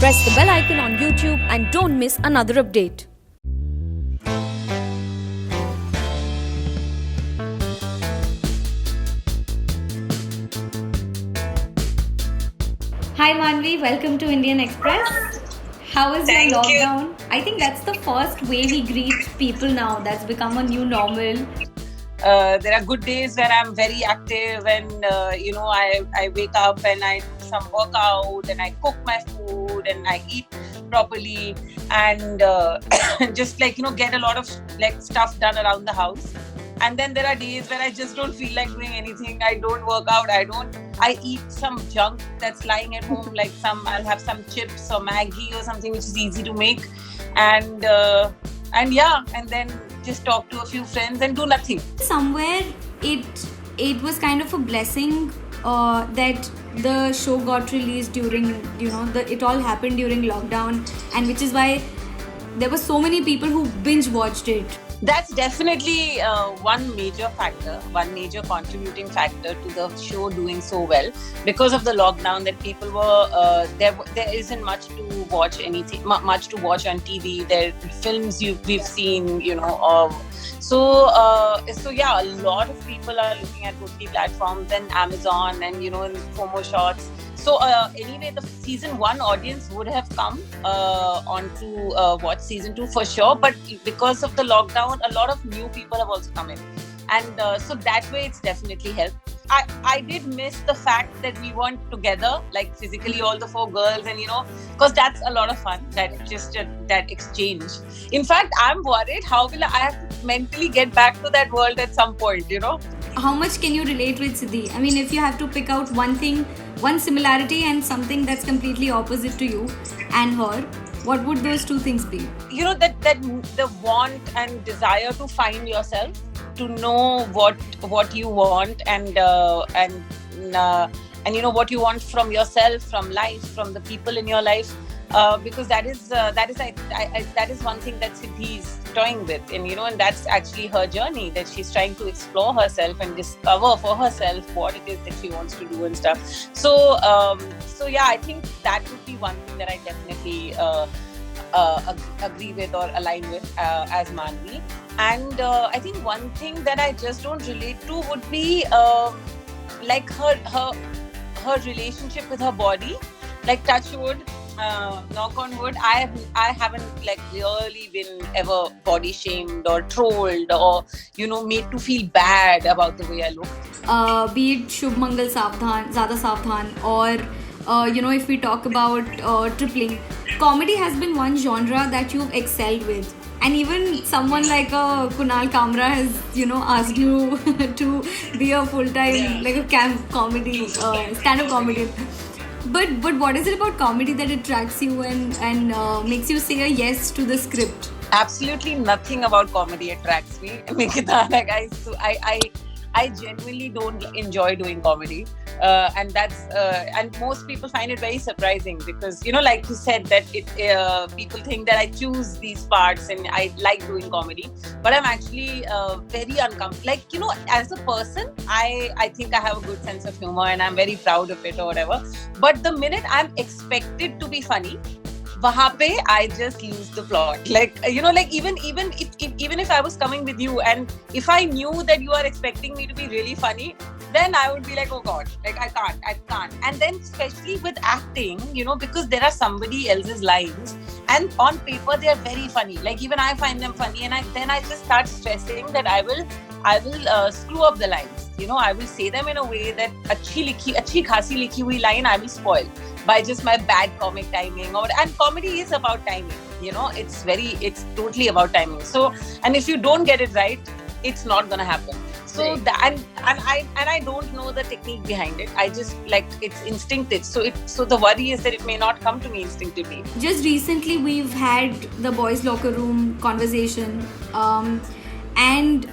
Press the bell icon on YouTube and don't miss another update. Hi Maanvi, welcome to Indian Express. How is your lockdown? I think that's the first way we greet people now. That's become a new normal. There are good days where I'm very active and I wake up and I do some workout and I cook my food and I eat properly and just get a lot of stuff done around the house. And then there are days where I just don't feel like doing anything. I don't work out. I eat some junk that's lying at home, I'll have some chips or Maggie or something which is easy to make, and then just talk to a few friends and do nothing. Somewhere it was kind of a blessing that the show got released during, it all happened during lockdown, and which is why there were so many people who binge watched it. That's definitely one major contributing factor to the show doing so well, because of the lockdown, that people were there isn't much to watch on TV. There films we've seen, so a lot of people are looking at OTT platforms and Amazon and in FOMO shots. So anyway, the season 1 audience would have come on to watch season 2 for sure. But because of the lockdown, a lot of new people have also come in. And so that way it's definitely helped. I did miss the fact that we weren't together, physically, all the 4 girls, and because that's a lot of fun, that exchange. In fact, I'm worried how will I have to mentally get back to that world at some point, How much can you relate with Siddhi? I mean, if you have to pick out one thing, one similarity and something that's completely opposite to you and her, what would those 2 things be? That the want and desire to find yourself, to know what you want and what you want from yourself, from life, from the people in your life, because that is one thing that Siddhi is toying with, and that's actually her journey, that she's trying to explore herself and discover for herself what it is that she wants to do and stuff. So I think that would be one thing that I definitely agree with or align with as Maanvi. And I think one thing that I just don't relate to would be her relationship with her body. Touch wood, knock on wood, I haven't really been ever body shamed or trolled or made to feel bad about the way I look. Be it Shubh, Mangal, Saavdhan, Zyada, Saavdhan, or if we talk about tripling, comedy has been one genre that you've excelled with. And even someone like Kunal Kamra has, asked you to be a full-time, a comedy, stand-up comedian. But what is it about comedy that attracts you and makes you say a yes to the script? Absolutely nothing about comedy attracts me, Nikita. I genuinely don't enjoy doing comedy, and that's and most people find it very surprising, because like you said, that people think that I choose these parts and I like doing comedy, but I'm actually very uncomfortable. As a person, I think I have a good sense of humor and I'm very proud of it or whatever. But the minute I'm expected to be funny, wahan pe I just lose the plot. Even if I was coming with you and if I knew that you are expecting me to be really funny, then I would be like, oh God, I can't. And then especially with acting, because there are somebody else's lines and on paper they are very funny. Even I find them funny, and then I just start stressing that I will screw up the lines. I will say them in a way that अच्छी खासी लिखी हुई line I will spoil by just my bad comic timing. And comedy is about timing. It's totally about timing. So, and if you don't get it right, it's not gonna happen. So I don't know the technique behind it. I just it's instinctive. So the worry is that it may not come to me instinctively. Just recently we've had the boys' locker room conversation, and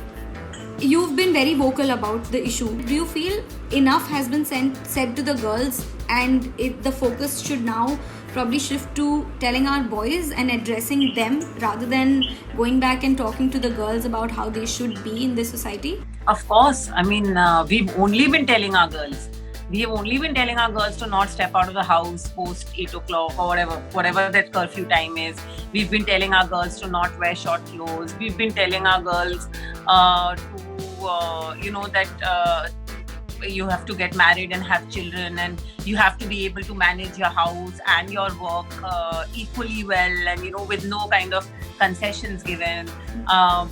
you've been very vocal about the issue. Do you feel enough has been said to the girls, and the focus should now probably shift to telling our boys and addressing them rather than going back and talking to the girls about how they should be in this society? Of course. I mean, we've only been telling our girls. We have only been telling our girls to not step out of the house post 8 o'clock or whatever that curfew time is. We've been telling our girls to not wear short clothes. We've been telling our girls that you have to get married and have children, and you have to be able to manage your house and your work equally well, and with no kind of concessions given.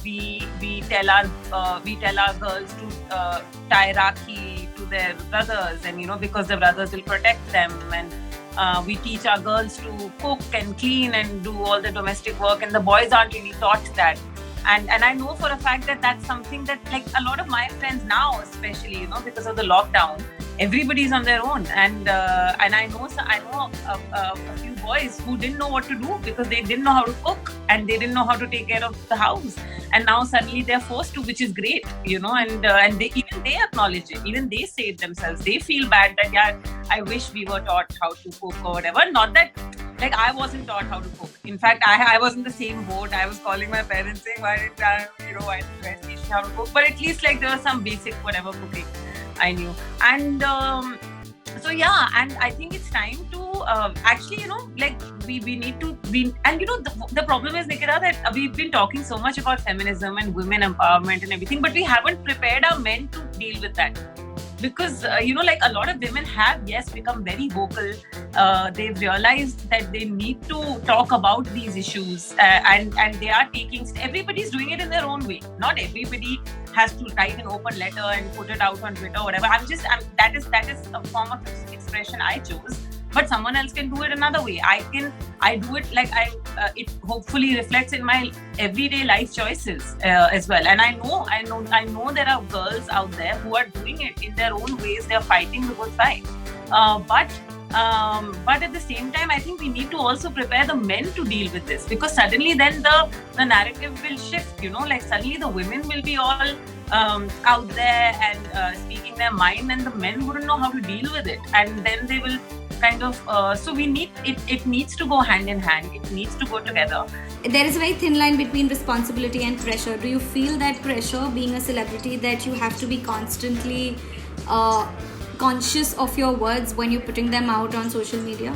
We tell our girls to tie rakhi to their brothers, and because the brothers will protect them, and we teach our girls to cook and clean and do all the domestic work, and the boys aren't really taught that. And I know for a fact that that's something that, like, a lot of my friends now, especially because of the lockdown, everybody's on their own, and I know a few boys who didn't know what to do because they didn't know how to cook and they didn't know how to take care of the house, and now suddenly they're forced to, which is great, and they acknowledge it, even they say it themselves. They feel bad that, yeah, I wish we were taught how to cook or whatever. Not that, like, I wasn't taught how to cook. In fact, I was in the same boat. I was calling my parents saying, why didn't I teach me how to cook? But at least, like, there was some basic whatever cooking I knew. And so yeah, and I think it's time to actually, like, we need to be, and the problem is, Nikita, that we've been talking so much about feminism and women empowerment and everything, but we haven't prepared our men to deal with that. Because, like, a lot of women have, yes, become very vocal. They've realized that they need to talk about these issues, and they are taking, everybody's doing it in their own way. Not everybody has to write an open letter and put it out on Twitter or whatever. That is a form of expression I chose. But someone else can do it another way. I do it like it hopefully reflects in my everyday life choices as well. And I know there are girls out there who are doing it in their own ways. They're fighting the good fight. But at the same time, I think we need to also prepare the men to deal with this, because suddenly then the narrative will shift. Like, suddenly the women will be all out there and speaking their mind, and the men wouldn't know how to deal with it, and then they will kind of so we need it needs to go hand in hand. It needs to go together. There is a very thin line between responsibility and pressure. Do you feel that pressure, being a celebrity, that you have to be constantly conscious of your words when you're putting them out on social media?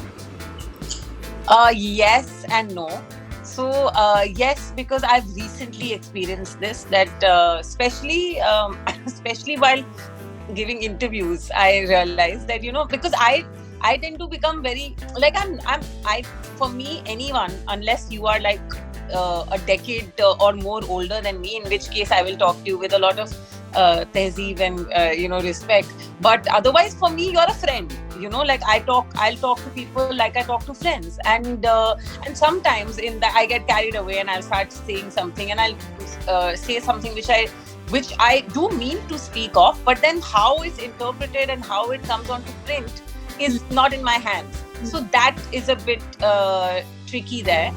Yes and no. So yes, because I've recently experienced this, that especially while giving interviews, I realized that, because I tend to become very, like, for me, anyone, unless you are like a decade or more older than me, in which case I will talk to you with a lot of tehzeeb and respect. But otherwise, for me, you're a friend. Like, I'll talk to people like I talk to friends, and sometimes I get carried away and I'll start saying something, and I'll say something which I do mean to speak of, but then how it's interpreted and how it comes onto print is not in my hands. So that is a bit tricky there.